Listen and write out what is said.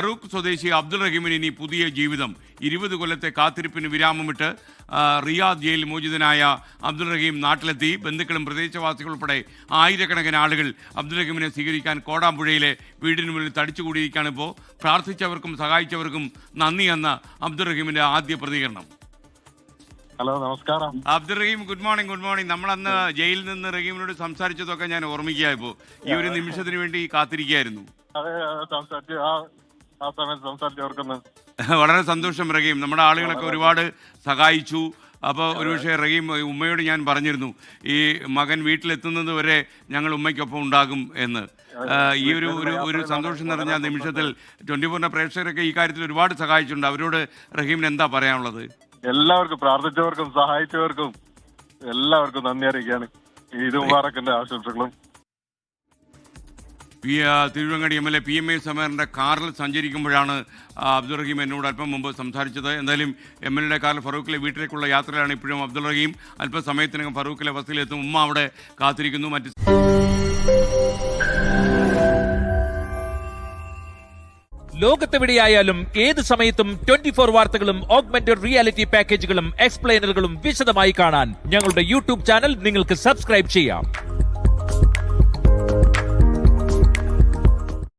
ഫറൂഖ് സ്വദേശി അബ്ദുൾ റഹീമിന് ഇനി പുതിയ ജീവിതം. 20 കൊല്ലത്തെ കാത്തിരിപ്പിന് വിരാമമിട്ട് റിയാദ് ജയിൽ മോചിതനായ അബ്ദുൾ റഹീം നാട്ടിലെത്തി. ബന്ധുക്കളും പ്രദേശവാസികൾ ഉൾപ്പെടെ ആയിരക്കണക്കിന് ആളുകൾ അബ്ദുൾ റഹീമിനെ സ്വീകരിക്കാൻ കോടാമ്പുഴയിലെ വീടിന് മുന്നിൽ തടിച്ചുകൂടിയിരിക്കുകയാണ്. ഇപ്പോൾ പ്രാർത്ഥിച്ചവർക്കും സഹായിച്ചവർക്കും നന്ദി എന്ന അബ്ദുൾ റഹീമിന്റെ ആദ്യ പ്രതികരണം. ഹലോ, നമസ്കാരം. അബ്ദുൾ റഹീം, ഗുഡ് മോർണിംഗ്. Good morning. നമ്മൾ അന്ന് ജയിലിൽ നിന്ന് റഹീമിനോട് സംസാരിച്ചതൊക്കെ ഞാൻ ഓർമ്മിക്കുക. ഇപ്പോൾ ഈ ഒരു നിമിഷത്തിന് വേണ്ടി കാത്തിരിക്കുകയായിരുന്നു. വളരെ സന്തോഷം റഹീം. നമ്മുടെ ആളുകളൊക്കെ ഒരുപാട് സഹായിച്ചു. അപ്പോൾ ഒരുപക്ഷെ റഹീം, ഉമ്മയോട് ഞാൻ പറഞ്ഞിരുന്നു ഈ മകൻ വീട്ടിലെത്തുന്നത് വരെ ഞങ്ങൾ ഉമ്മയ്ക്കൊപ്പം ഉണ്ടാകും എന്ന്. ഈ ഒരു സന്തോഷം നിറഞ്ഞ നിമിഷത്തിൽ 24 പ്രേക്ഷകരൊക്കെ ഈ കാര്യത്തിൽ ഒരുപാട് സഹായിച്ചിട്ടുണ്ട്. അവരോട് റഹീമിന് എന്താ പറയാനുള്ളത്? എല്ലാവർക്കും, പ്രാർത്ഥിച്ചവർക്കും സഹായിച്ചവർക്കും എല്ലാവർക്കും നന്ദി അറിയിക്കുകയാണ്. ഈദ് മുബാറക്കിന്റെ ആശംസകളും. തിരുവങ്ങാടി MLA PMA സമീറിന്റെ കാറിൽ സഞ്ചരിക്കുമ്പോഴാണ് അബ്ദുൾ റഹീം എന്നോട് അല്പം മുമ്പ് സംസാരിച്ചത്. എന്തായാലും MLA കാറിൽ ഫറൂഖിലെ വീട്ടിലേക്കുള്ള യാത്രയിലാണ് ഇപ്പോഴും അബ്ദുൾ റഹീം. അല്പസമയത്തിനകം ഫറൂഖിലെ ബസ്സിലെത്തും. ഉമ്മ അവിടെ കാത്തിരിക്കുന്നു. ലോകത്തെവിടെയായാലും ഏത് സമയത്തും 24 വാർത്തകളും ഓഗ്മെന്റഡ് റിയാലിറ്റി പാക്കേജുകളും എക്സ്പ്ലെയിനറുകളും വിശദമായി കാണാൻ ഞങ്ങളുടെ YouTube ചാനൽ നിങ്ങൾക്ക് സബ്സ്ക്രൈബ് ചെയ്യാം.